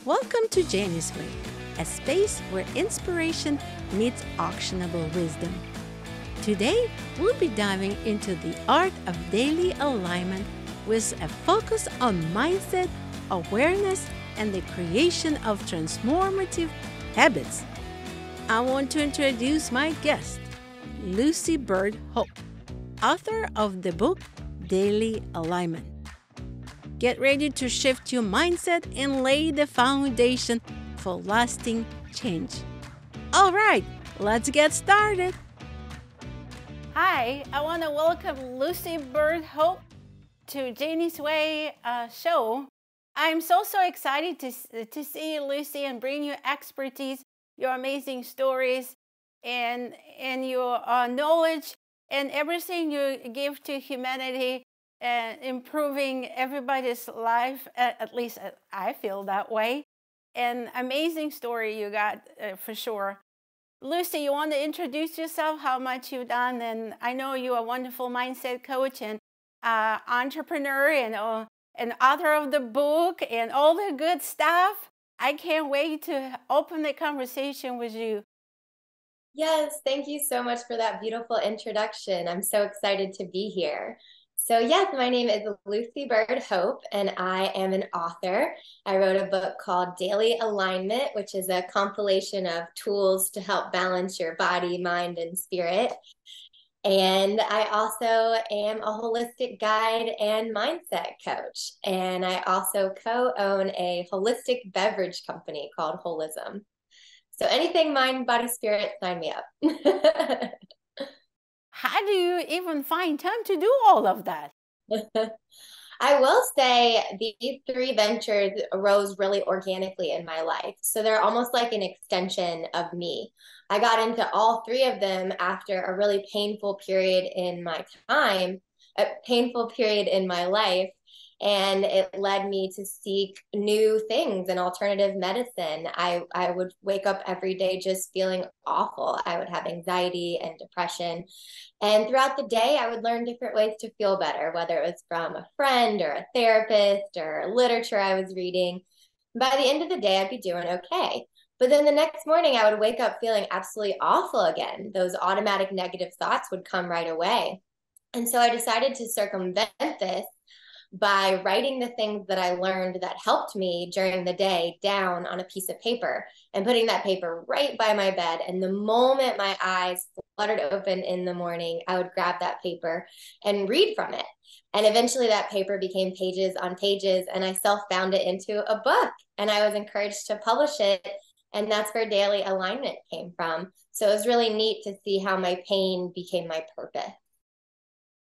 Welcome to Jenny's Way, a space where inspiration meets actionable wisdom. Today, we'll be diving into the art of daily alignment with a focus on mindset, awareness, and the creation of transformative habits. I want to introduce my guest, Lucy Byrd Hope, author of the book Daily Alignment. Get ready to shift your mindset and lay the foundation for lasting change. All right, let's get started. Hi, I want to welcome Lucy Byrd Hope to Jenny's Way show. I'm so excited to see you, Lucy, and bring you expertise, your amazing stories, and your knowledge, and everything you give to humanity, and improving everybody's life. At least I feel that way. An amazing story you got for sure. Lucy, you want to introduce yourself, how much you've done? And I know you're a wonderful mindset coach and entrepreneur and author of the book and all the good stuff. I can't wait to open the conversation with you. Yes, thank you so much for that beautiful introduction. I'm so excited to be here. So yes, my name is Lucy Byrd Hope, and I am an author. I wrote a book called Daily Alignment, which is a compilation of tools to help balance your body, mind, and spirit. And I also am a holistic guide and mindset coach. And I also co-own a holistic beverage company called Holism. So anything mind, body, spirit, sign me up. How do you even find time to do all of that? I will say these three ventures arose really organically in my life. So they're almost like an extension of me. I got into all three of them after a really painful period in my time, a painful period in my life. And it led me to seek new things in alternative medicine. I would wake up every day just feeling awful. I would have anxiety and depression. And throughout the day, I would learn different ways to feel better, whether it was from a friend or a therapist or literature I was reading. By the end of the day, I'd be doing okay. But then the next morning, I would wake up feeling absolutely awful again. Those automatic negative thoughts would come right away. And so I decided to circumvent this by writing the things that I learned that helped me during the day down on a piece of paper and putting that paper right by my bed. And the moment my eyes fluttered open in the morning, I would grab that paper and read from it. And eventually that paper became pages on pages, and I self-bound it into a book, and I was encouraged to publish it. And that's where Daily Alignment came from. So it was really neat to see how my pain became my purpose.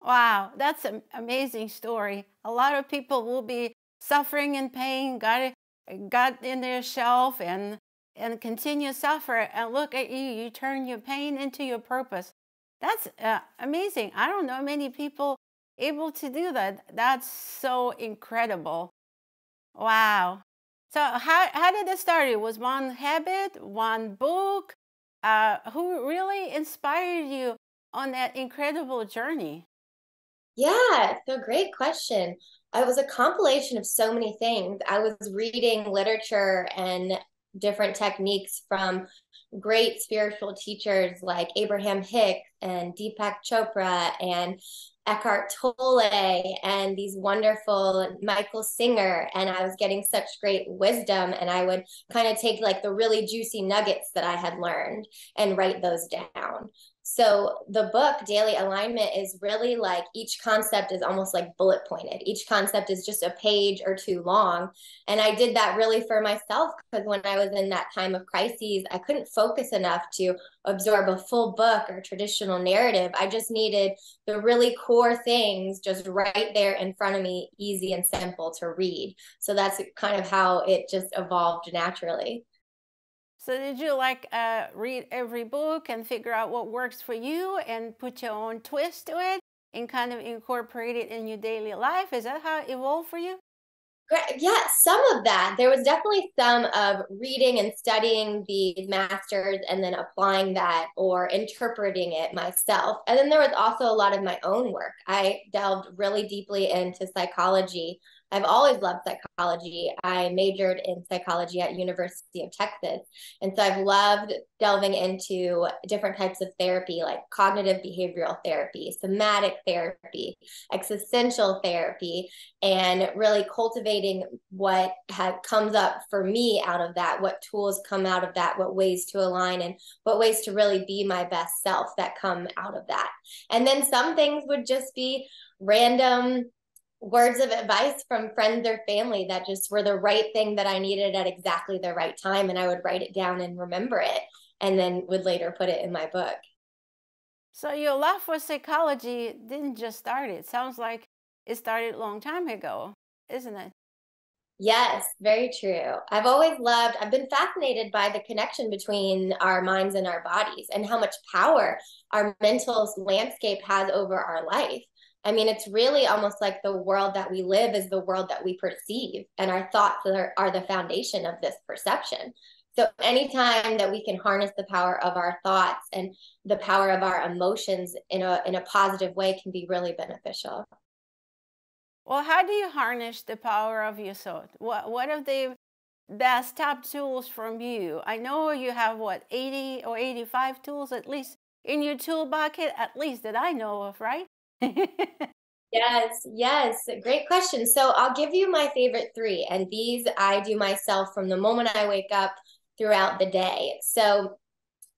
Wow, that's an amazing story. A lot of people will be suffering in pain, got in their shelf and continue to suffer. And look at you, you turn your pain into your purpose. That's amazing. I don't know many people able to do that. That's so incredible. Wow. So how did it start? It was one habit, one book? Who really inspired you on that incredible journey? Yeah, so great question. It was a compilation of so many things. I was reading literature and different techniques from great spiritual teachers like Abraham Hicks and Deepak Chopra and Eckhart Tolle and these wonderful Michael Singer. And I was getting such great wisdom, and I would kind of take like the really juicy nuggets that I had learned and write those down. So the book Daily Alignment is really like each concept is almost like bullet pointed. Each concept is just a page or two long. And I did that really for myself because when I was in that time of crises, I couldn't focus enough to absorb a full book or traditional narrative. I just needed the really core things just right there in front of me, easy and simple to read. So that's kind of how it just evolved naturally. So did you read every book and figure out what works for you and put your own twist to it and kind of incorporate it in your daily life? Is that how it evolved for you? Yeah, some of that. There was definitely some of reading and studying these masters and then applying that or interpreting it myself. And then there was also a lot of my own work. I delved really deeply into psychology I've always loved psychology. I majored in psychology at University of Texas. And so I've loved delving into different types of therapy, like cognitive behavioral therapy, somatic therapy, existential therapy, and really cultivating what comes up for me out of that, what tools come out of that, what ways to align, and what ways to really be my best self that come out of that. And then some things would just be random words of advice from friends or family that just were the right thing that I needed at exactly the right time. And I would write it down and remember it, and then would later put it in my book. So your love for psychology didn't just start. It sounds like it started a long time ago, isn't it? Yes, very true. I've been fascinated by the connection between our minds and our bodies and how much power our mental landscape has over our life. I mean, it's really almost like the world that we live is the world that we perceive, and our thoughts are the foundation of this perception. So anytime that we can harness the power of our thoughts and the power of our emotions in a positive way can be really beneficial. Well, how do you harness the power of your soul? What are the best top tools from you? I know you have what, 80 or 85 tools at least in your tool bucket, at least that I know of, right? Yes, yes, great question. So I'll give you my favorite three, and these I do myself from the moment I wake up throughout the day. So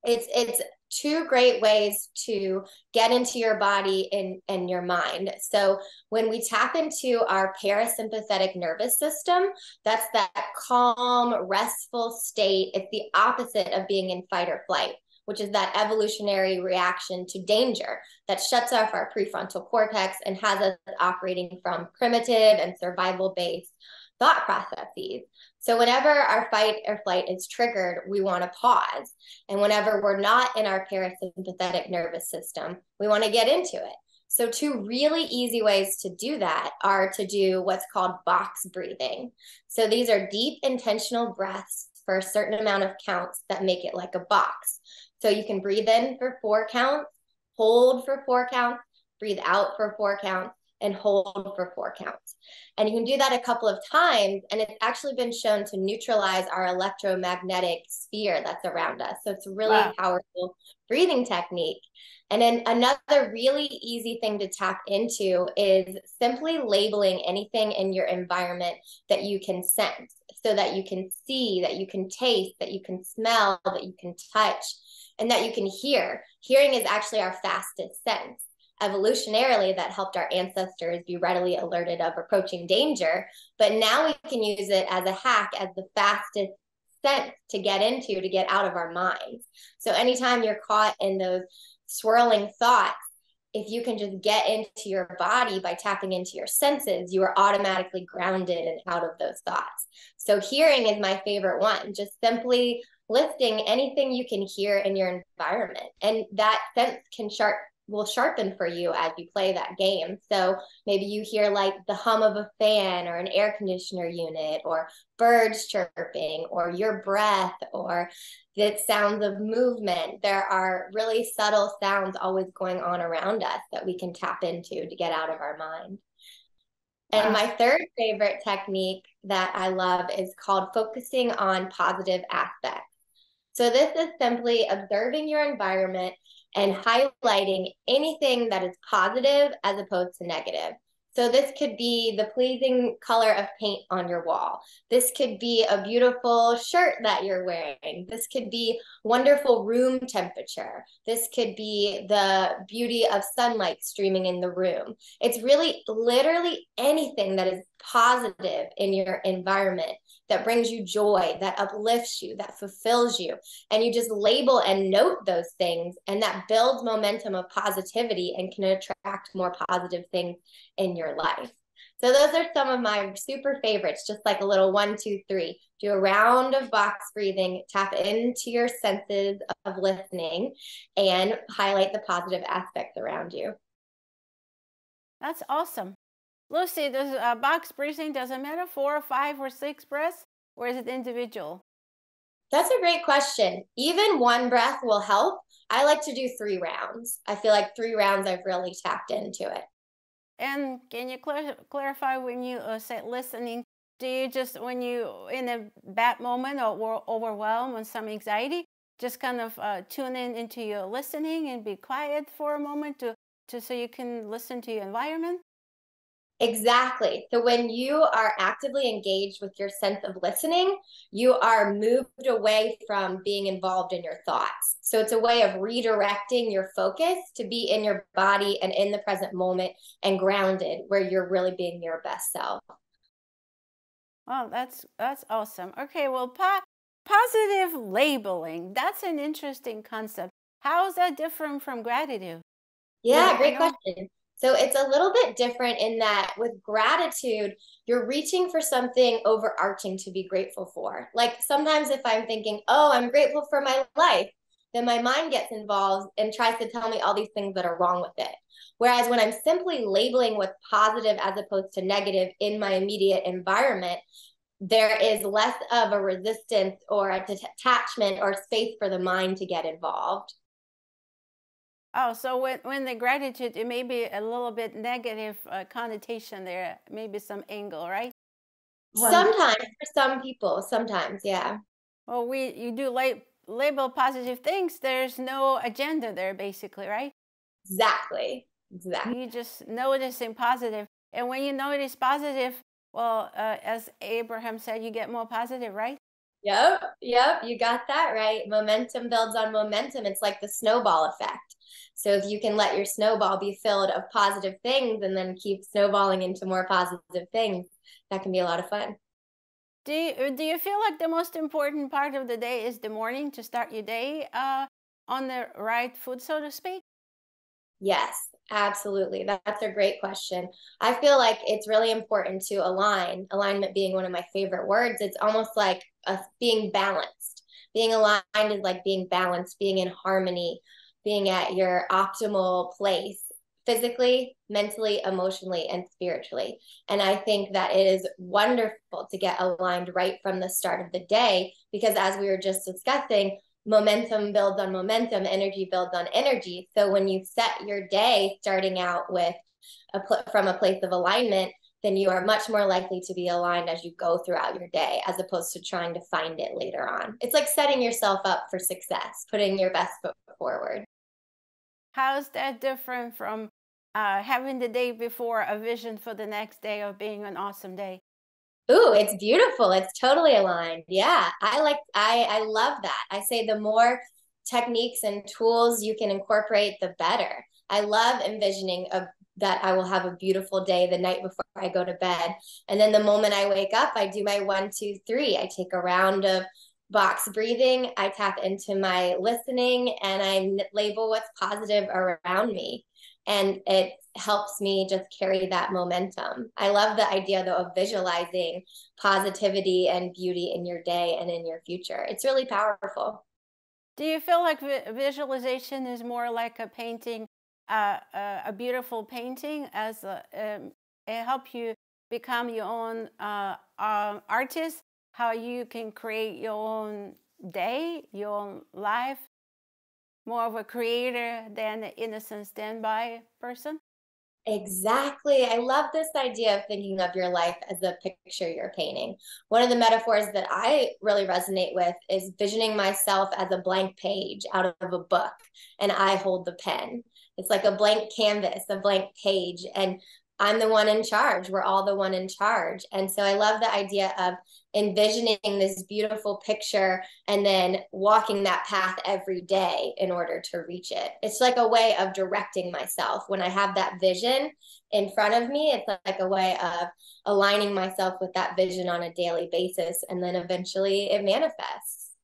it's two great ways to get into your body and your mind. So when we tap into our parasympathetic nervous system, that's that calm, restful state. It's the opposite of being in fight or flight, which is that evolutionary reaction to danger that shuts off our prefrontal cortex and has us operating from primitive and survival based thought processes. So whenever our fight or flight is triggered, we want to pause. And whenever we're not in our parasympathetic nervous system, we want to get into it. So two really easy ways to do that are to do what's called box breathing. So these are deep, intentional breaths for a certain amount of counts that make it like a box. So you can breathe in for 4 counts, hold for 4 counts, breathe out for 4 counts, and hold for 4 counts. And you can do that a couple of times, and it's actually been shown to neutralize our electromagnetic sphere that's around us. So it's a really Wow. powerful breathing technique. And then another really easy thing to tap into is simply labeling anything in your environment that you can sense, so that you can see, that you can taste, that you can smell, that you can touch, and that you can hear. Hearing is actually our fastest sense. Evolutionarily, that helped our ancestors be readily alerted of approaching danger. But now we can use it as a hack, as the fastest sense to get into, to get out of our minds. So anytime you're caught in those swirling thoughts, if you can just get into your body by tapping into your senses, you are automatically grounded and out of those thoughts. So hearing is my favorite one, just simply listing anything you can hear in your environment. And that sense will sharpen for you as you play that game. So maybe you hear like the hum of a fan or an air conditioner unit, or birds chirping, or your breath, or the sounds of movement. There are really subtle sounds always going on around us that we can tap into to get out of our mind. And Wow. my third favorite technique that I love is called focusing on positive aspects. So this is simply observing your environment and highlighting anything that is positive as opposed to negative. So this could be the pleasing color of paint on your wall. This could be a beautiful shirt that you're wearing. This could be wonderful room temperature. This could be the beauty of sunlight streaming in the room. It's really literally anything that is positive in your environment that brings you joy, that uplifts you, that fulfills you. And you just label and note those things, and that builds momentum of positivity and can attract more positive things in your life. So those are some of my super favorites, just like a little 1, 2, 3. Do a round of box breathing, tap into your senses of listening, and highlight the positive aspects around you. That's awesome. Lucy, does box breathing, does it matter 4 or 5 or 6 breaths, or is it individual? That's a great question. Even one breath will help. I like to do 3 rounds. I feel like 3 rounds I've really tapped into it. And can you clarify when you say listening? Do you just, when you in a bad moment or overwhelmed with some anxiety, just kind of tune in into your listening and be quiet for a moment to so you can listen to your environment? Exactly. So when you are actively engaged with your sense of listening, you are moved away from being involved in your thoughts. So it's a way of redirecting your focus to be in your body and in the present moment and grounded where you're really being your best self. Oh, that's awesome. Okay, well, positive labeling. That's an interesting concept. How is that different from gratitude? Yeah, I great know. question. So it's a little bit different in that with gratitude, you're reaching for something overarching to be grateful for. Like sometimes if I'm thinking, oh, I'm grateful for my life, then my mind gets involved and tries to tell me all these things that are wrong with it. Whereas when I'm simply labeling what's positive as opposed to negative in my immediate environment, there is less of a resistance or a detachment or space for the mind to get involved. Oh, so when the gratitude, it may be a little bit negative connotation there, maybe some angle, right? Well, Sometimes for some people, sometimes, yeah. well, you do label positive things. There's no agenda there, basically, right? Exactly. Exactly. You just noticing positive, and when you notice positive, well, as Abraham said, you get more positive, right? Yep. Yep. You got that right. Momentum builds on momentum. It's like the snowball effect. So if you can let your snowball be filled of positive things and then keep snowballing into more positive things, that can be a lot of fun. Do you feel like the most important part of the day is the morning to start your day on the right foot, so to speak? Yes, absolutely. That's a great question. I feel like it's really important to align, alignment being one of my favorite words. It's almost like being balanced. Being aligned is like being balanced, being in harmony, being at your optimal place physically, mentally, emotionally, and spiritually. And I think that it is wonderful to get aligned right from the start of the day because, as we were just discussing, momentum builds on momentum, energy builds on energy. So when you set your day starting out with from a place of alignment, then you are much more likely to be aligned as you go throughout your day, as opposed to trying to find it later on. It's like setting yourself up for success, putting your best foot forward. How's that different from having the day before a vision for the next day of being an awesome day? Ooh, it's beautiful. It's totally aligned. Yeah, I love that. I say the more techniques and tools you can incorporate, the better. I love envisioning that I will have a beautiful day the night before I go to bed. And then the moment I wake up, I do my 1, 2, 3. I take a round of box breathing. I tap into my listening and I label what's positive around me. And it helps me just carry that momentum. I love the idea though of visualizing positivity and beauty in your day and in your future. It's really powerful. Do you feel like visualization is more like a painting, a beautiful painting, as it help you become your own artist? How you can create your own day, your own life, more of a creator than an innocent standby person? Exactly. I love this idea of thinking of your life as a picture you're painting. One of the metaphors that I really resonate with is visioning myself as a blank page out of a book, and I hold the pen. It's like a blank canvas, a blank page, and I'm the one in charge. We're all the one in charge. And so I love the idea of envisioning this beautiful picture and then walking that path every day in order to reach it. It's like a way of directing myself. When I have that vision in front of me, it's like a way of aligning myself with that vision on a daily basis. And then eventually it manifests.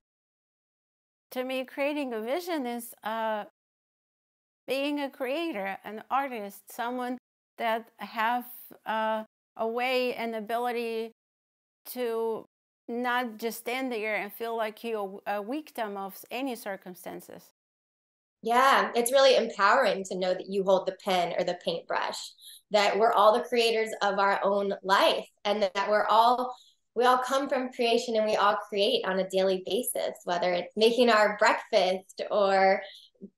To me, creating a vision is being a creator, an artist, someone that have a way and ability to not just stand there and feel like you're a victim of any circumstances. Yeah, it's really empowering to know that you hold the pen or the paintbrush, that we're all the creators of our own life, and that we all come from creation and we all create on a daily basis, whether it's making our breakfast or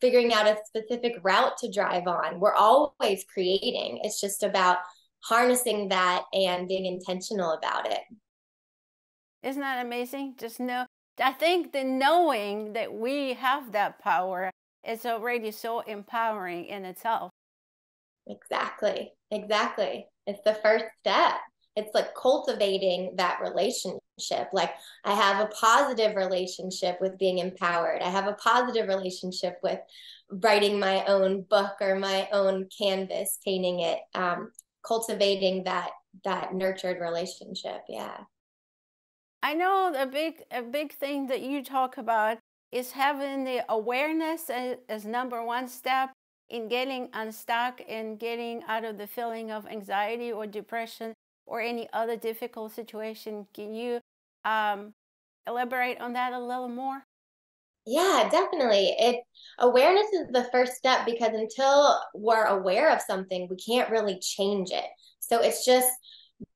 figuring out a specific route to drive on. We're always creating. It's just about harnessing that and being intentional about it. Isn't that amazing? Just know, I think the knowing that we have that power is already so empowering in itself. Exactly. Exactly. It's the first step. It's like cultivating that relationship. Like, I have a positive relationship with being empowered. I have a positive relationship with writing my own book or my own canvas, painting it, cultivating that nurtured relationship. Yeah. I know a big thing that you talk about is having the awareness as number one step in getting unstuck and getting out of the feeling of anxiety or depression or any other difficult situation. Can you elaborate on that a little more? Yeah, definitely. Awareness is the first step, because until we're aware of something, we can't really change it. So it's just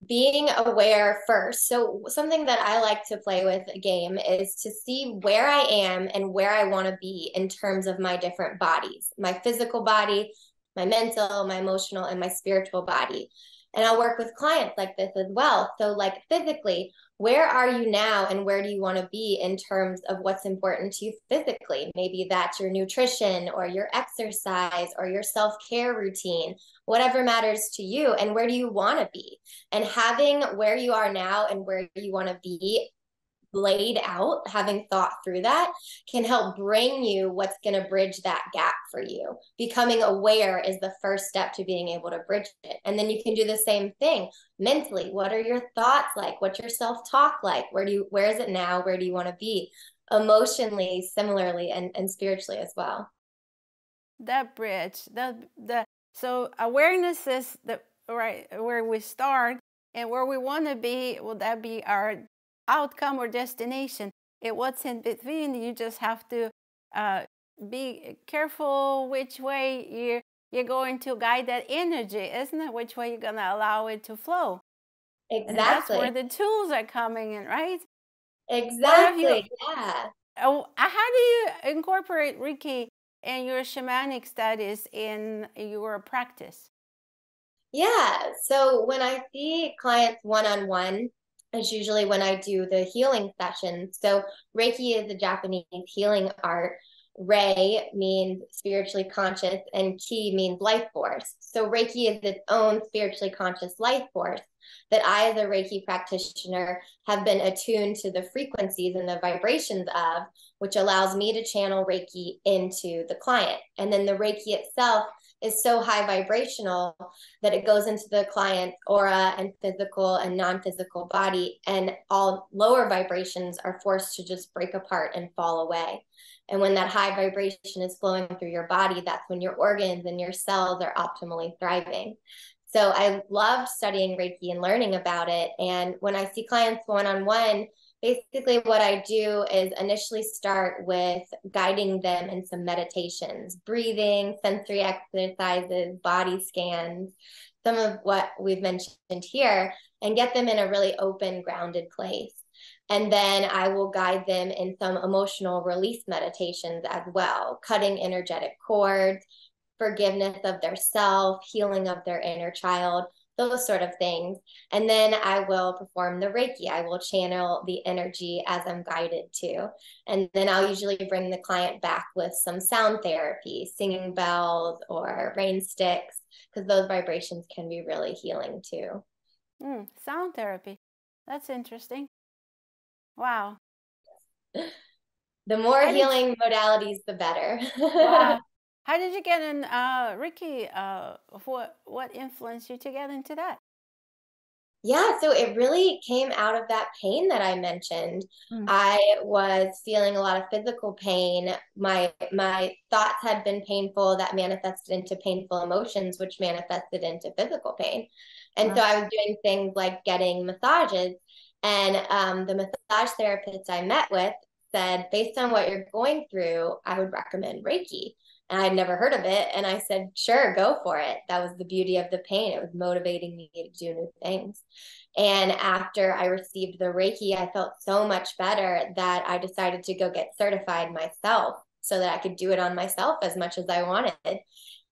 being aware first. So something that I like to play with a game is to see where I am and where I want to be in terms of my different bodies, my physical body, my mental, my emotional, and my spiritual body. And I'll work with clients like this as well. So like physically, where are you now and where do you want to be in terms of what's important to you physically? Maybe that's your nutrition or your exercise or your self-care routine, whatever matters to you, and where do you want to be? And having where you are now and where you want to be laid out, having thought through that, can help bring you what's going to bridge that gap for you. Becoming aware is the first step to being able to bridge it. And then you can do the same thing mentally. What are your thoughts like? What's your self-talk like? Where is it now? Where do you want to be? Emotionally, similarly, and spiritually as well. That bridge, so awareness is the right where we start, and where we want to be, will that be our outcome or destination? What's in between, you just have to be careful which way you're going to guide that energy, isn't it? Which way you're going to allow it to flow. Exactly. And that's where the tools are coming in, right? Exactly. Yeah. How do you incorporate Reiki and your shamanic studies in your practice? Yeah. So when I see clients one-on-one, it's usually when I do the healing session. So Reiki is a Japanese healing art. Rei means spiritually conscious, and Ki means life force. So Reiki is its own spiritually conscious life force that I, as a Reiki practitioner, have been attuned to the frequencies and the vibrations of, which allows me to channel Reiki into the client. And then the Reiki itself is so high vibrational that it goes into the client's aura and physical and non-physical body, and all lower vibrations are forced to just break apart and fall away. And when that high vibration is flowing through your body, that's when your organs and your cells are optimally thriving. So I loved studying Reiki and learning about it. And when I see clients one-on-one, basically what I do is initially start with guiding them in some meditations, breathing, sensory exercises, body scans, some of what we've mentioned here, and get them in a really open, grounded place. And then I will guide them in some emotional release meditations as well, cutting energetic cords, forgiveness of their self, healing of their inner child, those sort of things. And then I will perform the Reiki. I will channel the energy as I'm guided to. And then I'll usually bring the client back with some sound therapy, singing bells or rain sticks, because those vibrations can be really healing too. Sound therapy. That's interesting. Wow. The more healing modalities, the better. Wow. How did you get in Reiki? What influenced you to get into that? Yeah, so it really came out of that pain that I mentioned. I was feeling a lot of physical pain. My thoughts had been painful, that manifested into painful emotions, which manifested into physical pain. And so I was doing things like getting massages. And the massage therapist I met with said, based on what you're going through, I would recommend Reiki. And I'd never heard of it. And I said, sure, go for it. That was the beauty of the pain. It was motivating me to do new things. And after I received the Reiki, I felt so much better that I decided to go get certified myself. so that I could do it on myself as much as I wanted.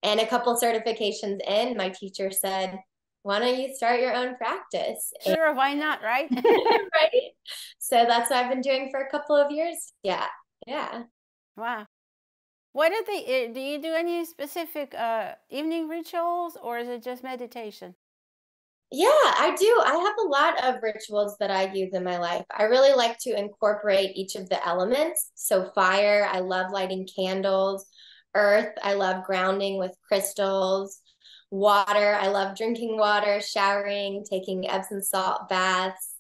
And a couple certifications in, my teacher said, why don't you start your own practice? Sure, why not, right? Right. So that's what I've been doing for a couple of years. Yeah. Yeah. Wow. What do you do any specific evening rituals, or is it just meditation? Yeah, I do. I have a lot of rituals that I use in my life. I really like to incorporate each of the elements. So, fire, I love lighting candles. Earth, I love grounding with crystals. Water, I love drinking water, showering, taking Epsom salt baths.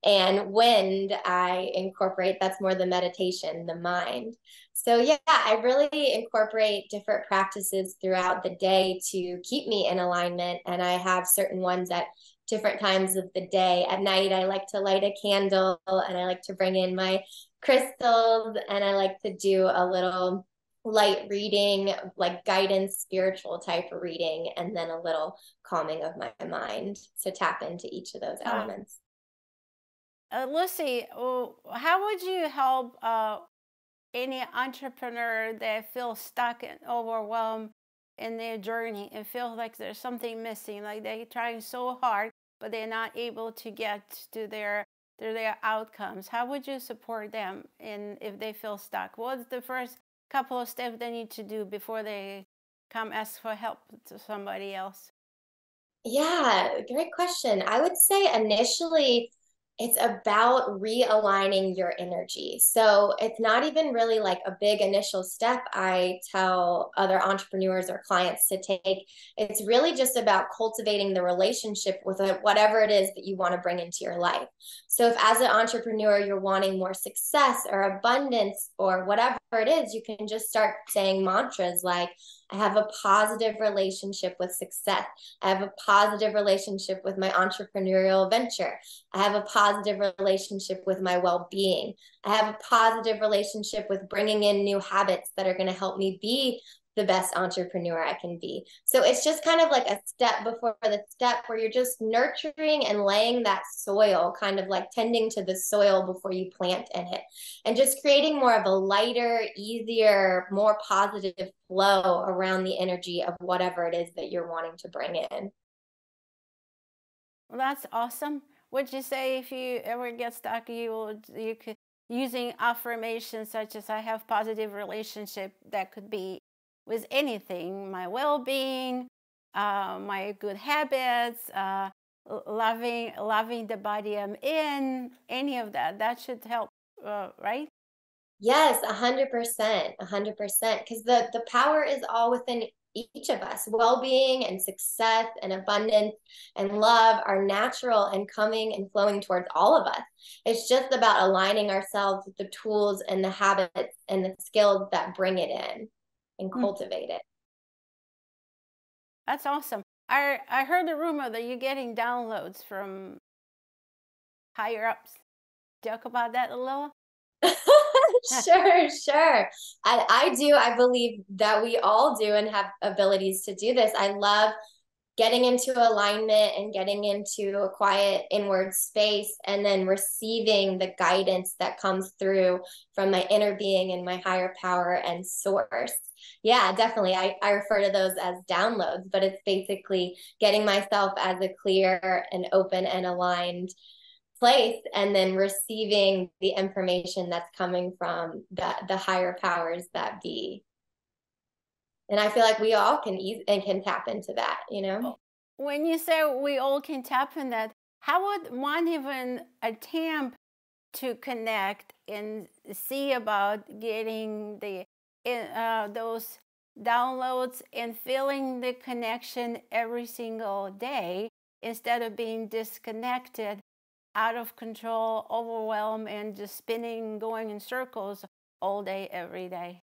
And wind, I incorporate, that's more the meditation, the mind. So, yeah, I really incorporate different practices throughout the day to keep me in alignment. And I have certain ones at different times of the day. At night, I like to light a candle and I like to bring in my crystals and I like to do a little light reading, like guidance, spiritual type of reading, and then a little calming of my mind. So tap into each of those Wow. elements. Lucy, how would you help any entrepreneur that feels stuck and overwhelmed in their journey and feels like there's something missing, like they're trying so hard, but they're not able to get to their outcomes? How would you support them if they feel stuck? What's the first couple of steps they need to do before they come ask for help to somebody else? Yeah, great question. I would say initially it's about realigning your energy. So it's not even really like a big initial step I tell other entrepreneurs or clients to take. It's really just about cultivating the relationship with whatever it is that you want to bring into your life. So if as an entrepreneur you're wanting more success or abundance or whatever it is, you can just start saying mantras like, I have a positive relationship with success. I have a positive relationship with my entrepreneurial venture. I have a positive relationship with my well-being. I have a positive relationship with bringing in new habits that are going to help me be the best entrepreneur I can be. So it's just kind of like a step before the step where you're just nurturing and laying that soil, kind of like tending to the soil before you plant in it, and just creating more of a lighter, easier, more positive flow around the energy of whatever it is that you're wanting to bring in. Well, that's awesome. Would you say if you ever get stuck, you could using affirmations such as I have positive relationship, that could be with anything, my well-being, my good habits, loving the body I'm in, any of that should help, right? Yes, 100%, 100%. Because the power is all within each of us. Well-being and success and abundance and love are natural and coming and flowing towards all of us. It's just about aligning ourselves with the tools and the habits and the skills that bring it in and Mm, cultivate it. that's awesome. I heard the rumor that you're getting downloads from higher ups. Talk about that a little. Sure, sure. I do. I believe that we all do and have abilities to do this. I love getting into alignment and getting into a quiet inward space and then receiving the guidance that comes through from my inner being and my higher power and source. Yeah, definitely. I refer to those as downloads, but it's basically getting myself as a clear and open and aligned place and then receiving the information that's coming from the higher powers that be. And I feel like we all can tap into that, you know? Oh, when you say we all can tap in that, how would one even attempt to connect and see about getting those downloads and feeling the connection every single day instead of being disconnected, out of control, overwhelmed, and just spinning, going in circles all day, every day?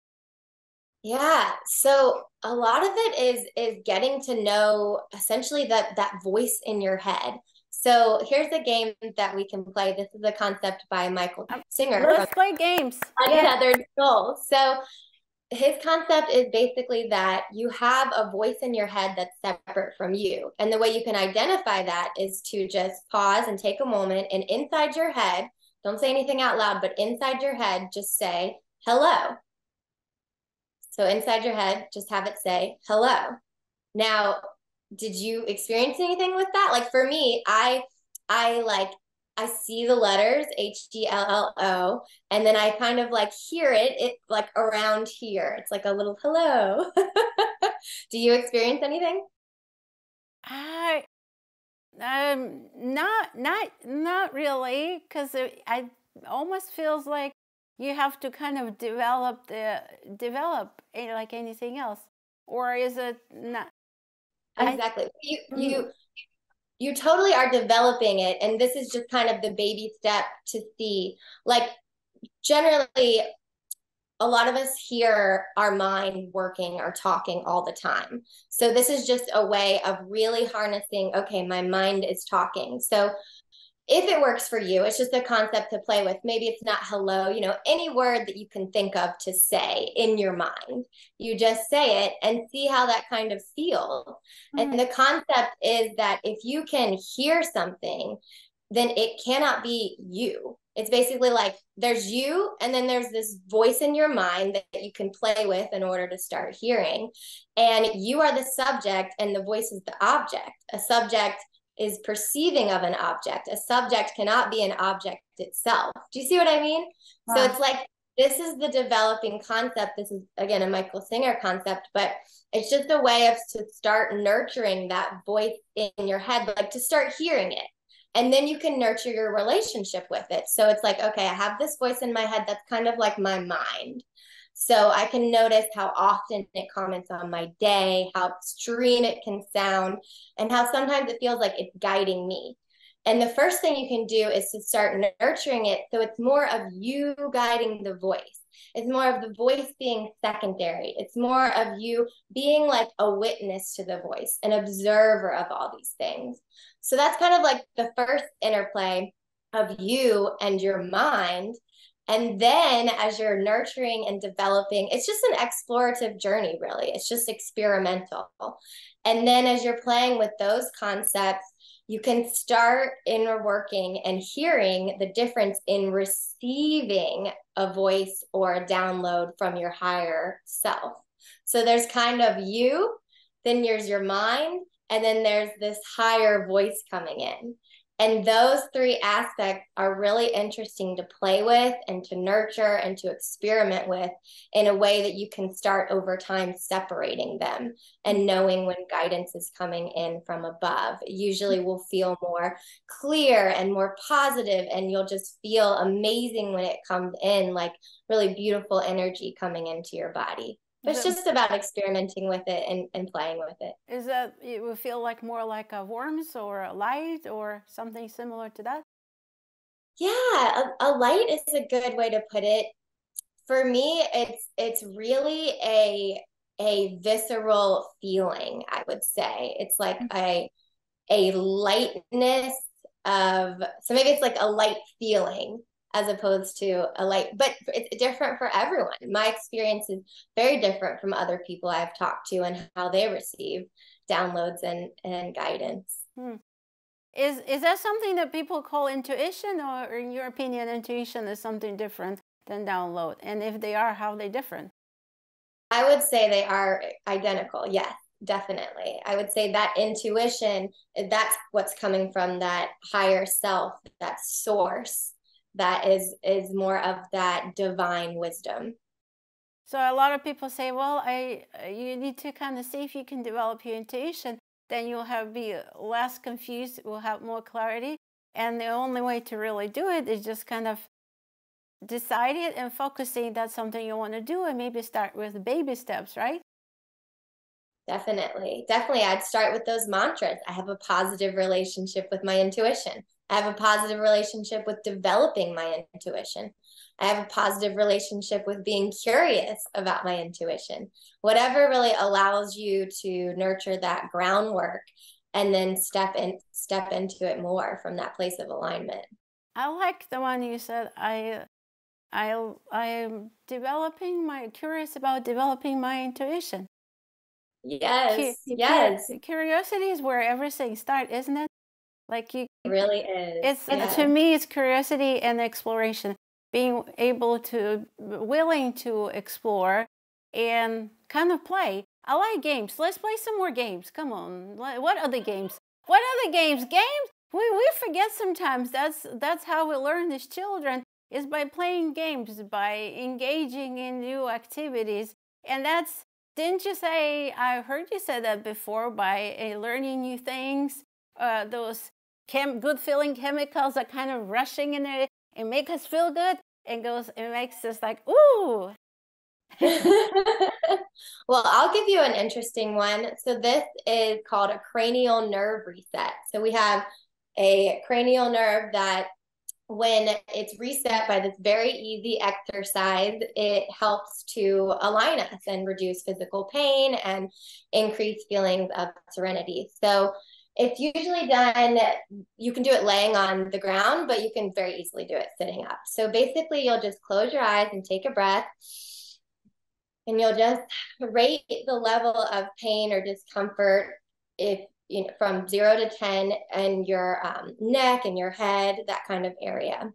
Yeah. So a lot of it is getting to know essentially that voice in your head. So here's a game that we can play. This is a concept by Michael Singer from Let's play games. Yeah. Untethered Soul. So his concept is basically that you have a voice in your head that's separate from you. And the way you can identify that is to just pause and take a moment and inside your head, don't say anything out loud, but inside your head, just say, hello. So inside your head, just have it say hello. Now, did you experience anything with that? Like for me, I like I see the letters HELLO, and then I kind of like hear it like around here. It's like a little hello. Do you experience anything? I not really, because I almost feels like you have to kind of develop like anything else, or is it not? Exactly. You Mm, you you totally are developing it, and this is just kind of the baby step to see. Like generally, a lot of us hear our mind working or talking all the time. So this is just a way of really harnessing, okay, my mind is talking. So if it works for you, it's just a concept to play with. Maybe it's not hello, any word that you can think of to say in your mind. You just say it and see how that kind of feels. And mm, the concept is that if you can hear something, then it cannot be you. It's basically like there's you, and then there's this voice in your mind that you can play with in order to start hearing. And you are the subject, and the voice is the object. A subject is perceiving of an object. A subject cannot be an object itself. Do you see what I mean? So wow. it's like this is the developing concept. This is again a Michael Singer concept, but it's just a way of to start nurturing that voice in your head, like to start hearing it. And then you can nurture your relationship with it. So it's like, okay, I have this voice in my head that's kind of like my mind. So I can notice how often it comments on my day, how extreme it can sound, and how sometimes it feels like it's guiding me. And the first thing you can do is to start nurturing it. So it's more of you guiding the voice. It's more of the voice being secondary. It's more of you being like a witness to the voice, an observer of all these things. So that's kind of like the first interplay of you and your mind. And then as you're nurturing and developing, it's just an explorative journey, really. It's just experimental. And then as you're playing with those concepts, you can start inner working and hearing the difference in receiving a voice or a download from your higher self. So there's kind of you, then there's your mind, and then there's this higher voice coming in. And those three aspects are really interesting to play with and to nurture and to experiment with in a way that you can start over time separating them and knowing when guidance is coming in from above. It usually will feel more clear and more positive, and you'll just feel amazing when it comes in, like really beautiful energy coming into your body. But Is it's it, just about experimenting with it and playing with it. is that it will feel like more like a warmth or a light or something similar to that? Yeah, a light is a good way to put it. For me, it's really a visceral feeling, I would say. It's like a lightness of, so maybe it's like a light feeling as opposed to a light, but it's different for everyone. My experience is very different from other people I've talked to and how they receive downloads and guidance. Hmm. Is that something that people call intuition, or in your opinion, intuition is something different than download? And if they are, how are they different? I would say they are identical. Yes, definitely. I would say that intuition, that's what's coming from that higher self, that source that is more of that divine wisdom. So a lot of people say, well, you need to kind of see if you can develop your intuition, then you'll be less confused, will have more clarity. And the only way to really do it is just kind of decide it and focusing that's something you want to do, and maybe start with baby steps, right? Definitely. Definitely. I'd start with those mantras. I have a positive relationship with my intuition. I have a positive relationship with developing my intuition. I have a positive relationship with being curious about my intuition. Whatever really allows you to nurture that groundwork and then step into it more from that place of alignment. I like the one you said. I'm curious about developing my intuition. Yes. Yes. Curiosity is where everything starts, isn't it? Like It really is. it's to Yeah. me, it's curiosity and exploration. Being able to, willing to explore, and kind of play. I like games. Let's play some more games. Come on. What other games? What other games? Games? We forget sometimes. That's how we learn as children, is by playing games, by engaging in new activities. And that's, didn't you say, I heard you say that before, by learning new things, those good feeling chemicals are kind of rushing in there and make us feel good, and it makes us like, ooh. Well, I'll give you an interesting one. So this is called a cranial nerve reset. So we have a cranial nerve that, when it's reset by this very easy exercise, it helps to align us and reduce physical pain and increase feelings of serenity. So it's usually done, you can do it laying on the ground, but you can very easily do it sitting up. So basically, you'll just close your eyes and take a breath, and you'll just rate the level of pain or discomfort, if from 0 to 10, and your neck and your head, that kind of area.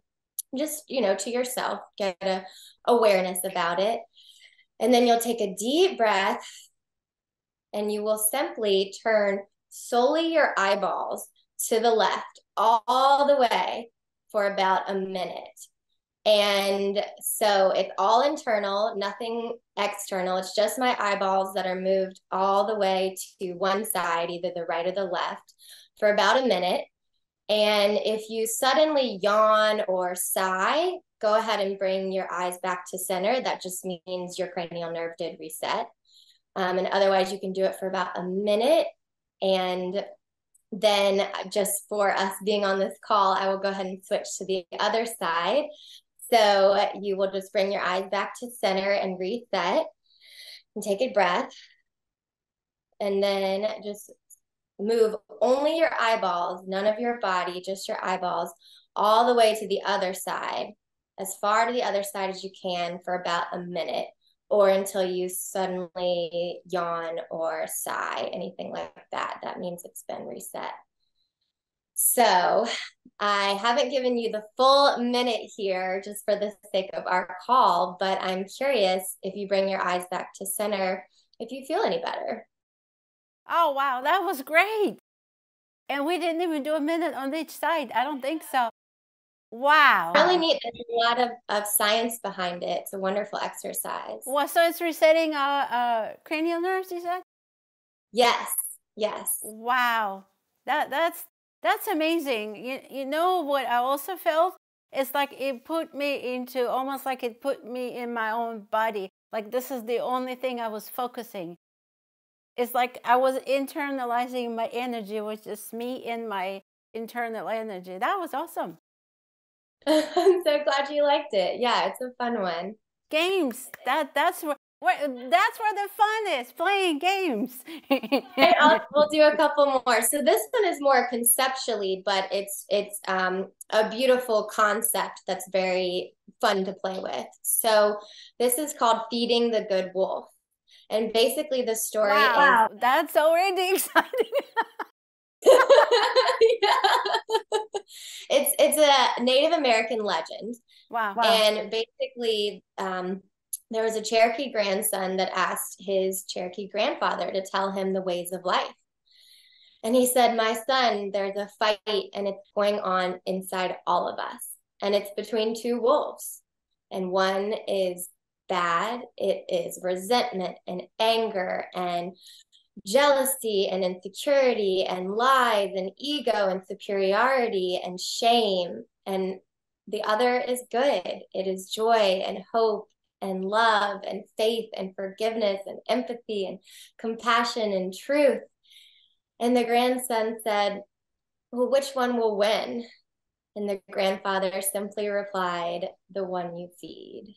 Just, to yourself, get a awareness about it. And then you'll take a deep breath, and you will simply turn solely your eyeballs to the left all the way for about a minute. And so it's all internal, nothing external. It's just my eyeballs that are moved all the way to one side, either the right or the left, for about a minute. And if you suddenly yawn or sigh, go ahead and bring your eyes back to center. That just means your cranial nerve did reset. And otherwise, you can do it for about a minute. And then, just for us being on this call, I will go ahead and switch to the other side. So you will just bring your eyes back to center and reset, and take a breath. And then just move only your eyeballs, none of your body, just your eyeballs, all the way to the other side, as far to the other side as you can, for about a minute, or until you suddenly yawn or sigh, anything like that. That means it's been reset. So I haven't given you the full minute here just for the sake of our call, but I'm curious, if you bring your eyes back to center, if you feel any better. Oh, wow, that was great. And we didn't even do a minute on each side. I don't think so. Wow. Really neat. There's a lot of science behind it. It's a wonderful exercise. Well, so it's resetting cranial nerves, you said? Yes. Yes. Wow. That's amazing. You know what I also felt? It's like it put me into, almost like it put me in my own body. Like this is the only thing I was focusing. It's like I was internalizing my energy, was just me in my internal energy. That was awesome. I'm so glad you liked it. Yeah, it's a fun one. Games. That's where the fun is, playing games. We'll do a couple more. So this one is more conceptually, but it's a beautiful concept that's very fun to play with. So this is called Feeding the Good Wolf. And basically the story Wow, that's already exciting. Yeah. It's a Native American legend. Wow. And basically, there was a Cherokee grandson that asked his Cherokee grandfather to tell him the ways of life. And he said, "My son, there's a fight, and it's going on inside all of us. And it's between two wolves. And one is bad. It is resentment and anger and jealousy and insecurity and lies and ego and superiority and shame. And the other is good. It is joy and hope and love and faith and forgiveness and empathy and compassion and truth." And the grandson said, "Well, which one will win?" And the grandfather simply replied, "The one you feed."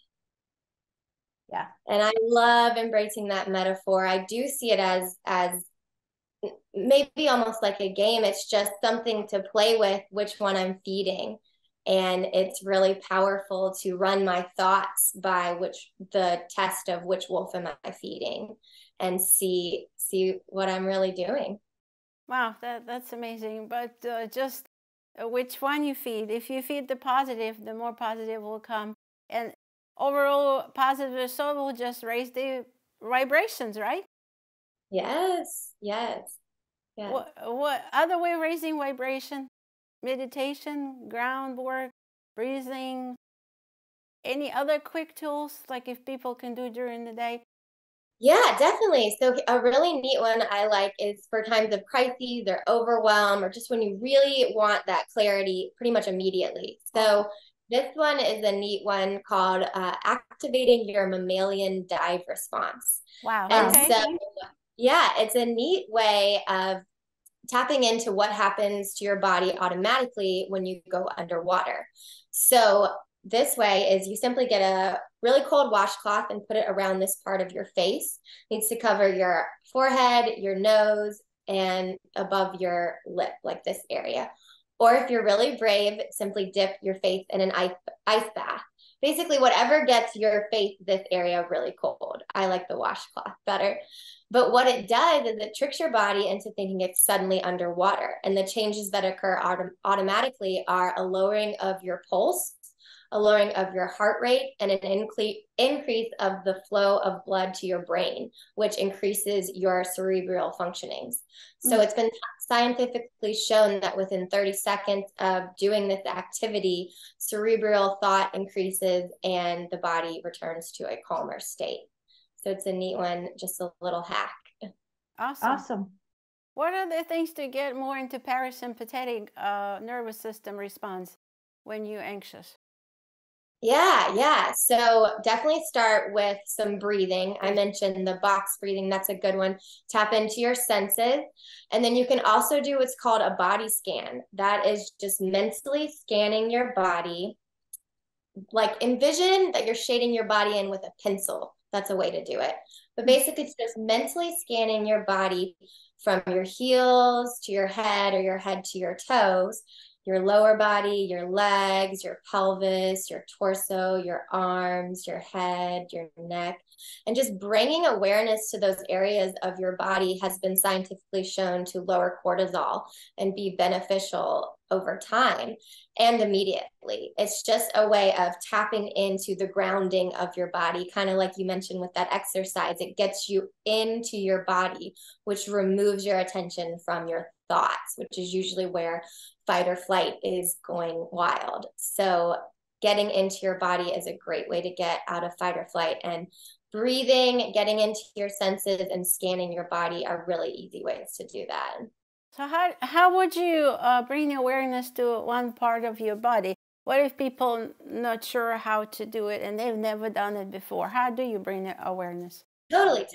Yeah. And I love embracing that metaphor. I do see it as maybe almost like a game. It's just something to play with, which one I'm feeding. And it's really powerful to run my thoughts by the test of which wolf am I feeding, and see what I'm really doing. Wow, that's amazing. But just which one you feed. If you feed the positive, the more positive will come. And overall positive result will just raise the vibrations, right? Yes, yes, yes. What other way of raising vibration? Meditation, groundwork, breathing, any other quick tools like if people can do during the day? Yeah, definitely. So a really neat one I like is for times of crises or overwhelm, or just when you really want that clarity pretty much immediately. Okay. So this one is a neat one called activating your mammalian dive response. Wow. And Okay. so, yeah, it's a neat way of tapping into what happens to your body automatically when you go underwater. So this way is you simply get a really cold washcloth and put it around this part of your face. It needs to cover your forehead, your nose, and above your lip, like this area. Or if you're really brave, simply dip your face in an ice bath. Basically, whatever gets your face, this area, really cold. I like the washcloth better. But what it does is it tricks your body into thinking it's suddenly underwater. And the changes that occur automatically are a lowering of your pulse, a lowering of your heart rate, and an increase of the flow of blood to your brain, which increases your cerebral functionings. So it's been scientifically shown that within 30 seconds of doing this activity, cerebral thought increases and the body returns to a calmer state. So it's a neat one, just a little hack. Awesome. What are the things to get more into parasympathetic nervous system response when you're anxious? Yeah. So definitely start with some breathing. I mentioned the box breathing. That's a good one. Tap into your senses. And then you can also do what's called a body scan. That is just mentally scanning your body. Like envision that you're shading your body in with a pencil. That's a way to do it. But basically, it's just mentally scanning your body from your heels to your head or your head to your toes, your lower body, your legs, your pelvis, your torso, your arms, your head, your neck, and just bringing awareness to those areas of your body has been scientifically shown to lower cortisol and be beneficial over time and immediately. It's just a way of tapping into the grounding of your body, kind of like you mentioned with that exercise. It gets you into your body, which removes your attention from your thoughts, which is usually where fight or flight is going wild. So getting into your body is a great way to get out of fight or flight, and breathing, getting into your senses, and scanning your body are really easy ways to do that. So how would you bring awareness to one part of your body? What if people not sure how to do it and they've never done it before? How do you bring the awareness? Totally.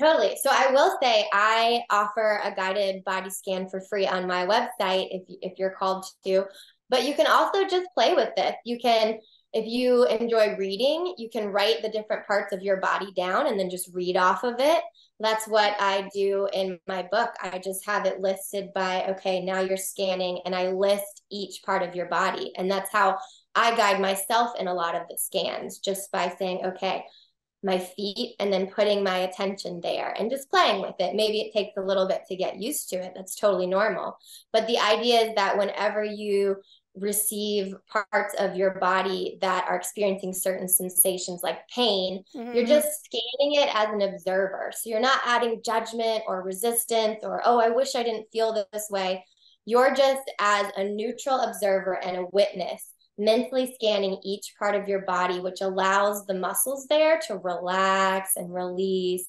So I will say I offer a guided body scan for free on my website if you're called to, but you can also just play with this. You can, if you enjoy reading, you can write the different parts of your body down and then just read off of it. That's what I do in my book. I just have it listed by, okay, now you're scanning, and I list each part of your body. And that's how I guide myself in a lot of the scans, just by saying, okay, my feet, and then putting my attention there and just playing with it. Maybe it takes a little bit to get used to it. That's totally normal. But the idea is that whenever you receive parts of your body that are experiencing certain sensations like pain, you're just scanning it as an observer. So you're not adding judgment or resistance or, oh, I wish I didn't feel this way. You're just as a neutral observer and a witness, mentally scanning each part of your body, which allows the muscles there to relax and release.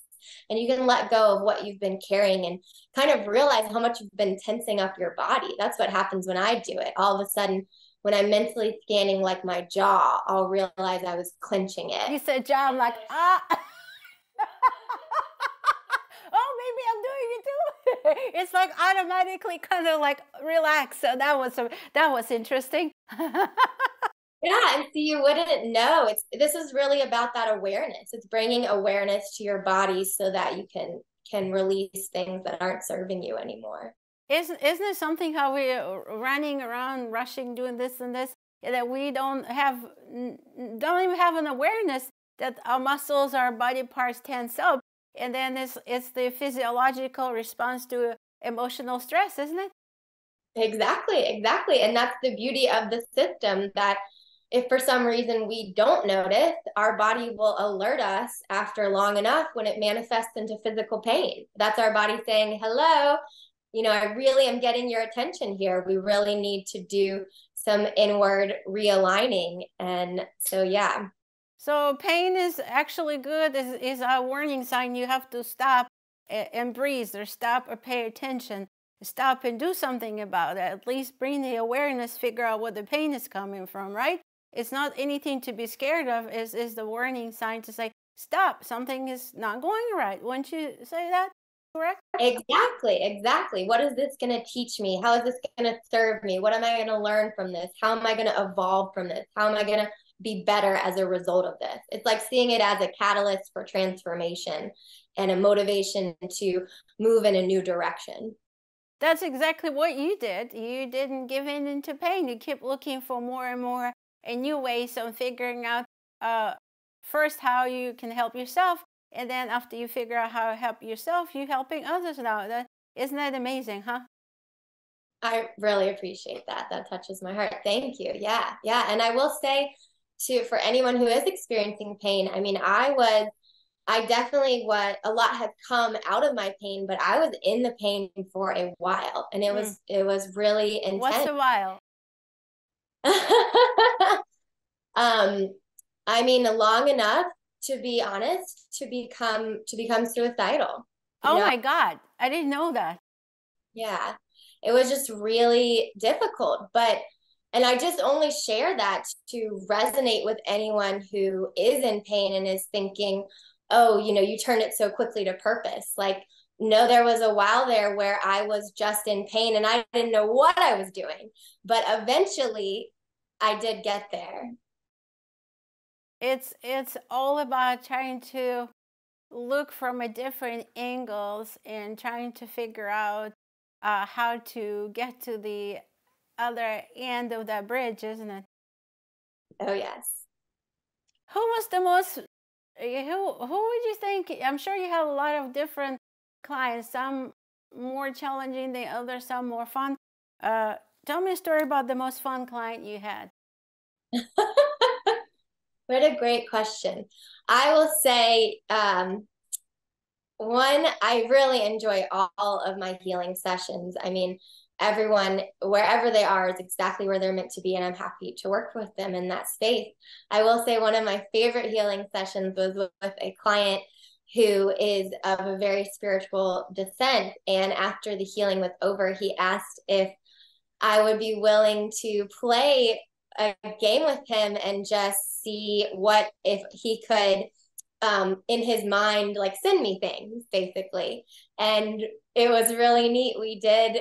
And you can let go of what you've been carrying and kind of realize how much you've been tensing up your body. That's what happens when I do it. All of a sudden, when I'm mentally scanning like my jaw, I'll realize I was clenching it. You said jaw, I'm like, ah. Oh, maybe I'm doing it too. It's like automatically kind of like relax. So that was interesting. Yeah, and so you wouldn't know. This is really about that awareness. It's bringing awareness to your body so that you can release things that aren't serving you anymore. Isn't it something how we're running around, rushing, doing this and this, that we don't even have an awareness that our muscles, our body parts tense up, and then it's the physiological response to emotional stress, isn't it? Exactly. And that's the beauty of the system, that if for some reason we don't notice, our body will alert us after long enough when it manifests into physical pain. That's our body saying, hello, I really am getting your attention here. We really need to do some inward realigning. And so, yeah. So pain is actually good, is a warning sign. You have to stop and breathe, or stop or pay attention. Stop and do something about it. At least bring the awareness, figure out what the pain is coming from, right? It's not anything to be scared of. Is the warning sign to say, stop, something is not going right. Wouldn't you say that? Correct? Exactly. What is this going to teach me? How is this going to serve me? What am I going to learn from this? How am I going to evolve from this? How am I going to be better as a result of this? It's like seeing it as a catalyst for transformation and a motivation to move in a new direction. That's exactly what you did. You didn't give in into pain. You kept looking for more and more and new ways of figuring out first how you can help yourself, and then after you figure out how to help yourself, you're helping others now. Isn't that amazing, huh? I really appreciate that. That touches my heart. Thank you. Yeah. Yeah. And I will say for anyone who is experiencing pain, I mean, I definitely a lot has come out of my pain, but I was in the pain for a while, and it was really intense. What's a while? I mean, long enough, to be honest, to become suicidal. Oh my God. I didn't know that. Yeah. It was just really difficult, and I just only share that to resonate with anyone who is in pain and is thinking, oh, you turned it so quickly to purpose. Like, no, there was a while there where I was just in pain and I didn't know what I was doing, but eventually I did get there. It's all about trying to look from a different angles and trying to figure out how to get to the other end of that bridge, isn't it? Oh, yes. Who was the most, who would you think? I'm sure you have a lot of different clients, some more challenging than others, some more fun. Tell me a story about the most fun client you had. What a great question. I will say, one, I really enjoy all of my healing sessions. I mean, everyone, wherever they are, is exactly where they're meant to be, and I'm happy to work with them in that space. I will say one of my favorite healing sessions was with a client who is of a very spiritual descent. And after the healing was over, he asked if I would be willing to play a game with him and just see what if he could in his mind, like send me things basically. And it was really neat. We did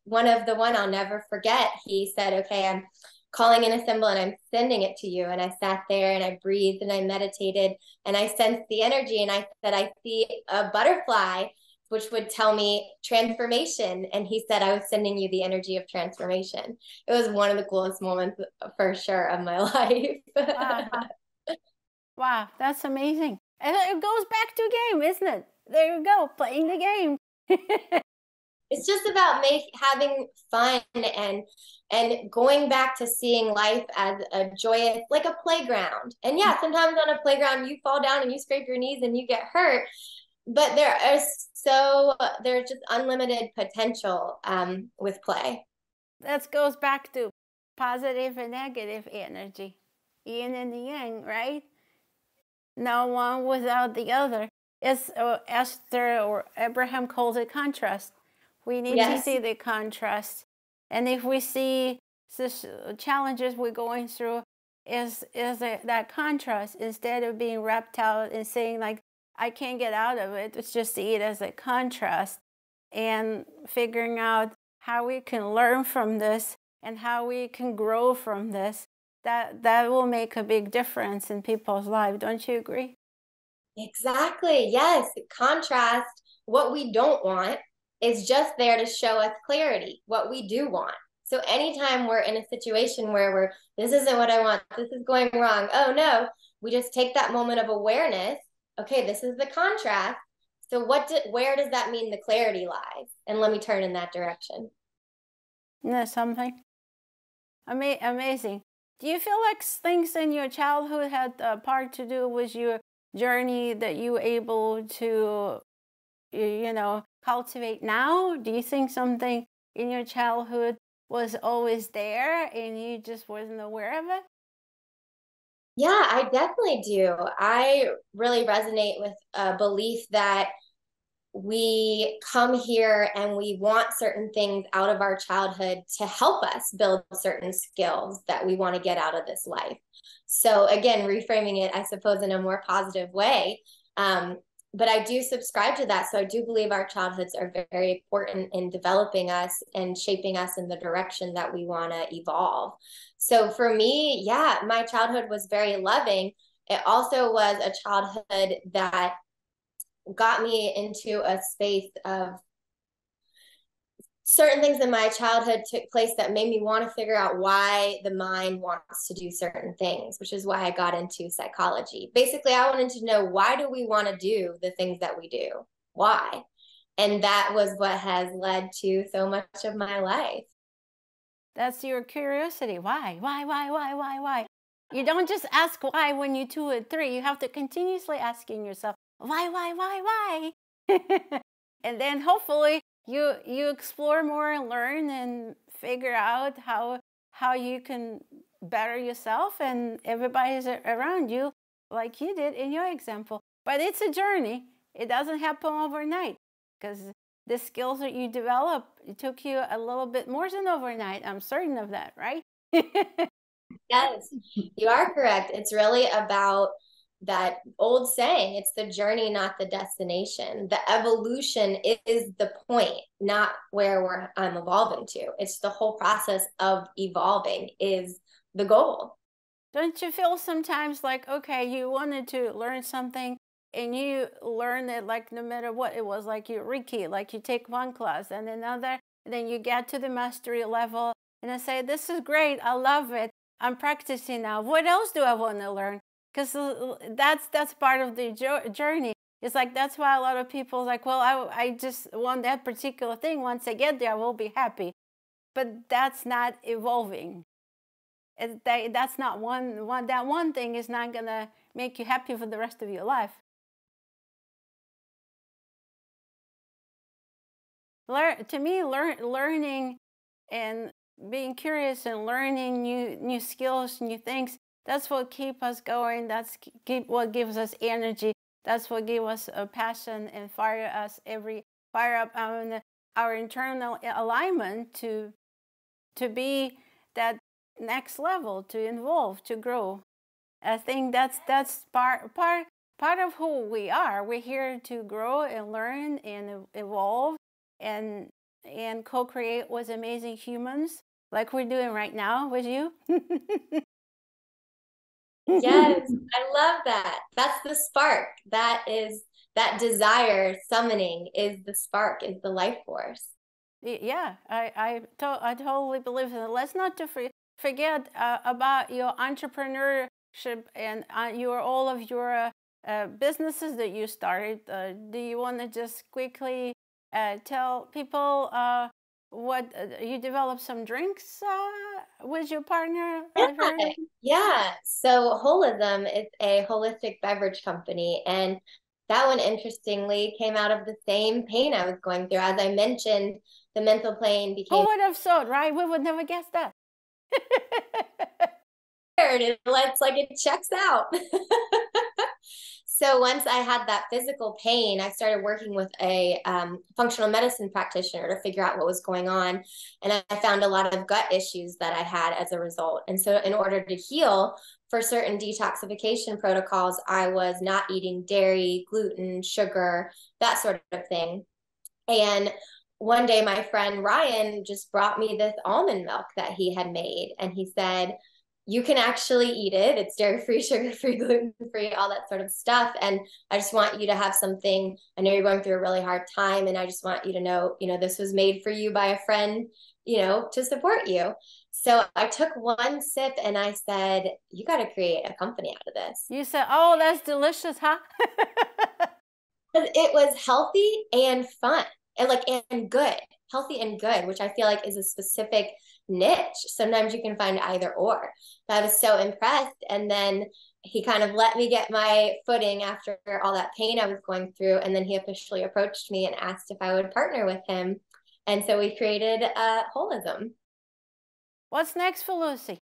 one I'll never forget. He said, okay, I'm calling in a symbol and I'm sending it to you. And I sat there and I breathed and I meditated and I sensed the energy. And I said, I see a butterfly, which would tell me transformation. And he said, I was sending you the energy of transformation. It was one of the coolest moments for sure of my life. Wow. Wow, that's amazing. And it goes back to game, isn't it? There you go, playing the game. It's just about having fun and going back to seeing life as a joyous, like a playground. And yeah, sometimes on a playground you fall down and you scrape your knees and you get hurt, but there's just unlimited potential with play. That goes back to positive and negative energy, yin and the yang, right? No one without the other. As Esther or Abraham calls it, contrast. We need to see the contrast. And if we see the challenges we're going through that contrast, instead of being wrapped out and saying like, I can't get out of it, it's just see it as a contrast and figuring out how we can learn from this and how we can grow from this. That will make a big difference in people's lives. Don't you agree? Exactly. Yes. Contrast, what we don't want is just there to show us clarity, what we do want. So anytime we're in a situation where this isn't what I want, this is going wrong, oh no, we just take that moment of awareness. Okay, this is the contrast. So where does that mean the clarity lies? And let me turn in that direction. Isn't that something? Amazing. Do you feel like things in your childhood had a part to do with your journey that you were able to, cultivate now? Do you think something in your childhood was always there and you just wasn't aware of it? Yeah, I definitely do. I really resonate with a belief that we come here and we want certain things out of our childhood to help us build certain skills that we want to get out of this life. So again, reframing it, I suppose, in a more positive way. But I do subscribe to that. So I do believe our childhoods are very important in developing us and shaping us in the direction that we want to evolve. So for me, yeah, my childhood was very loving. It also was a childhood that got me into a space of certain things in my childhood took place that made me want to figure out why the mind wants to do certain things, which is why I got into psychology. Basically, I wanted to know, why do we want to do the things that we do? Why? And that was what has led to so much of my life. That's your curiosity. Why? Why? You don't just ask why when you're 2 or 3. You have to continuously asking yourself, why? And then hopefully you explore more and learn and figure out how you can better yourself and everybody's around you, like you did in your example. But it's a journey. It doesn't happen overnight, because the skills that you develop, it took you a little bit more than overnight. I'm certain of that, right? Yes, you are correct. It's really about that old saying, it's the journey, not the destination. The evolution is the point, not where I'm evolving to. It's the whole process of evolving is the goal. Don't you feel sometimes like, okay, you wanted to learn something and you learn it, like no matter what it was, like you Reiki, like you take one class and another, and then you get to the mastery level and I say, this is great, I love it, I'm practicing now. What else do I want to learn? Because that's part of the journey. It's like, that's why a lot of people like, well, I just want that particular thing. Once I get there, I will be happy. But that's not evolving. That's not that one thing is not going to make you happy for the rest of your life. Learning and being curious and learning new skills, new things, that's what keeps us going. That's what gives us energy. That's what gives us a passion and fire up our internal alignment to be that next level, to evolve, to grow. I think that's part of who we are. We're here to grow and learn and evolve and co-create with amazing humans, like we're doing right now with you. Yes, I love that. That's the spark. That desire summoning is the spark, is the life force. Yeah, I totally believe in it. Let's not forget about your entrepreneurship and all of your businesses that you started. Do you want to just quickly tell people what you developed some drinks with your partner? I've heard. Yeah. So Holism is a holistic beverage company, and that one interestingly came out of the same pain I was going through. As I mentioned, the mental plane became. Who would have thought, right? We would never guess that. It's like it checks out. So once I had that physical pain, I started working with a functional medicine practitioner to figure out what was going on. And I found a lot of gut issues that I had as a result. And so in order to heal, for certain detoxification protocols, I was not eating dairy, gluten, sugar, that sort of thing. And one day my friend Ryan just brought me this almond milk that he had made. And he said, you can actually eat it. It's dairy-free, sugar-free, gluten-free, all that sort of stuff. And I just want you to have something. I know you're going through a really hard time, and I just want you to know, this was made for you by a friend, to support you. So I took one sip and I said, you got to create a company out of this. You said, oh, that's delicious, huh? It was healthy and fun and good, healthy and good, which I feel like is a specific niche. Sometimes you can find either or. So I was so impressed. And then he kind of let me get my footing after all that pain I was going through. And then he officially approached me and asked if I would partner with him. And so we created Holism. What's next for Lucy?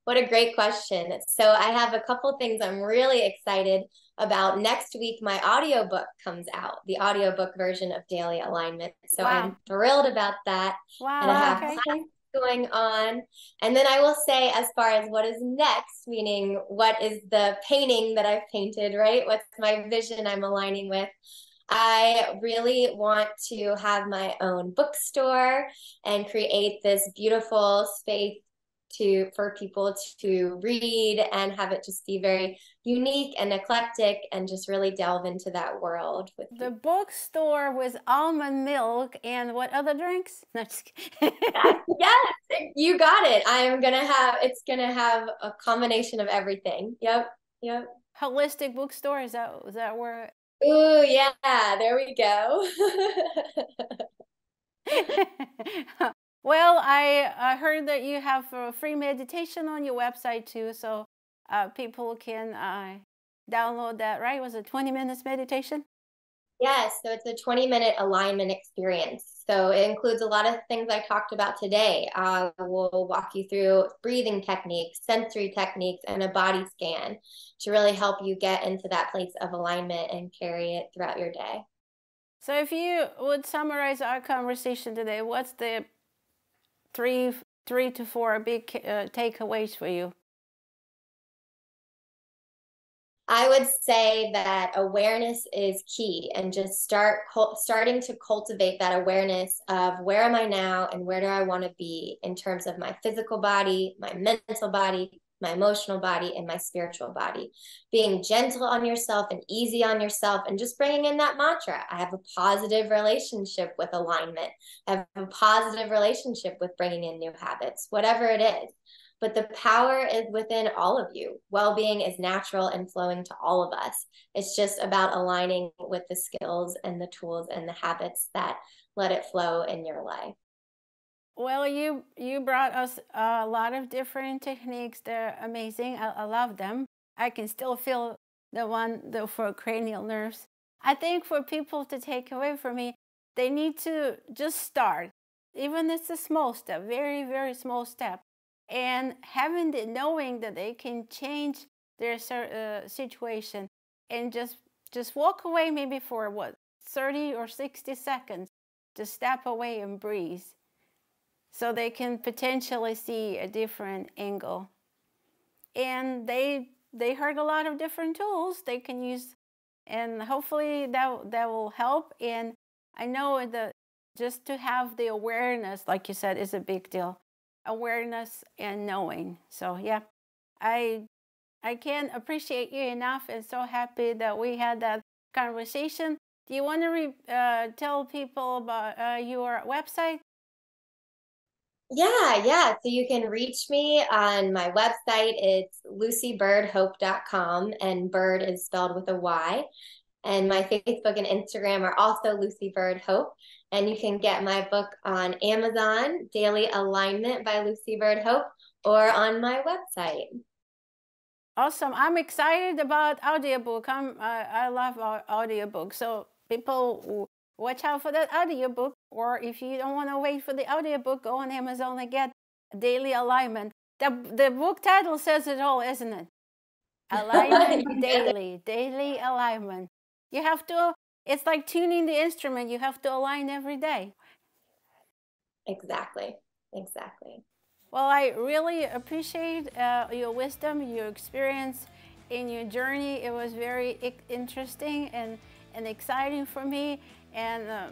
What a great question. So I have a couple things I'm really excited about. Next week, my audiobook comes out, the audiobook version of Daily Alignment. So I'm thrilled about that. Wow. And I have class going on. And then I will say, as far as what is next, meaning what is the painting that I've painted, right? What's my vision I'm aligning with? I really want to have my own bookstore and create this beautiful space for people to read and have it just be very unique and eclectic and just really delve into that world. With the bookstore with almond milk and what other drinks? No, just yes, you got it. It's gonna have a combination of everything. Yep. Holistic bookstore, is that where? Ooh, yeah, there we go. Well, I heard that you have a free meditation on your website too, so people can download that, right? Was it 20 minutes meditation? Yes, so it's a 20-minute alignment experience. So it includes a lot of things I talked about today. We'll walk you through breathing techniques, sensory techniques, and a body scan to really help you get into that place of alignment and carry it throughout your day. So if you would summarize our conversation today, what's the three to four big takeaways for you? I would say that awareness is key, and just starting to cultivate that awareness of where am I now and where do I want to be in terms of my physical body, my mental body, my emotional body, and my spiritual body. Being gentle on yourself and easy on yourself, and just bringing in that mantra. I have a positive relationship with alignment. I have a positive relationship with bringing in new habits, whatever it is. But the power is within all of you. Well-being is natural and flowing to all of us. It's just about aligning with the skills and the tools and the habits that let it flow in your life. Well, you brought us a lot of different techniques. They're amazing. I love them. I can still feel the one for cranial nerves. I think for people to take away from me, they need to just start. Even if it's a small step, very, very small step. And having the knowing that they can change their situation and just walk away maybe for 30 or 60 seconds, to step away and breathe so they can potentially see a different angle. And they heard a lot of different tools they can use, and hopefully that will help. And I know that just to have the awareness, like you said, is a big deal. Awareness and knowing. So yeah, I can't appreciate you enough, and so happy that we had that conversation. Do you want to tell people about your website? Yeah. So you can reach me on my website. It's lucybyrdhope.com, and Byrd is spelled with a Y. And my Facebook and Instagram are also Lucy Byrd Hope. And you can get my book on Amazon, Daily Alignment by Lucy Byrd Hope, or on my website. Awesome. I'm excited about audiobook. I love audiobooks. So people watch out for that audiobook. Or if you don't want to wait for the audiobook, go on Amazon and get Daily Alignment. The book title says it all, isn't it? Alignment Daily Alignment. You have to, it's like tuning the instrument. You have to align every day. Exactly. Well, I really appreciate your wisdom, your experience in your journey. It was very interesting and exciting for me, and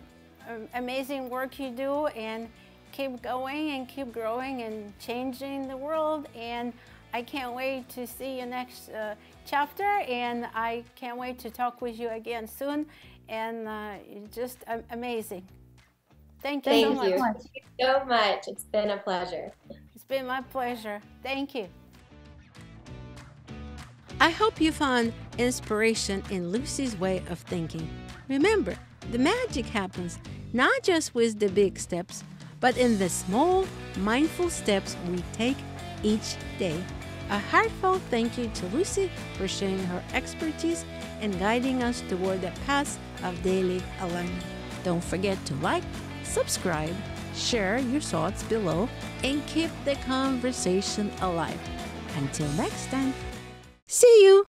amazing work you do, and keep going and keep growing and changing the world. And I can't wait to see your next chapter, and I can't wait to talk with you again soon. And just amazing. Thank you so much. Thank you so much. It's been a pleasure. It's been my pleasure. Thank you. I hope you found inspiration in Lucy's way of thinking. Remember, the magic happens not just with the big steps, but in the small, mindful steps we take each day. A heartfelt thank you to Lucy for sharing her expertise and guiding us toward the path of daily alignment. Don't forget to like, subscribe, share your thoughts below, and keep the conversation alive. Until next time, see you!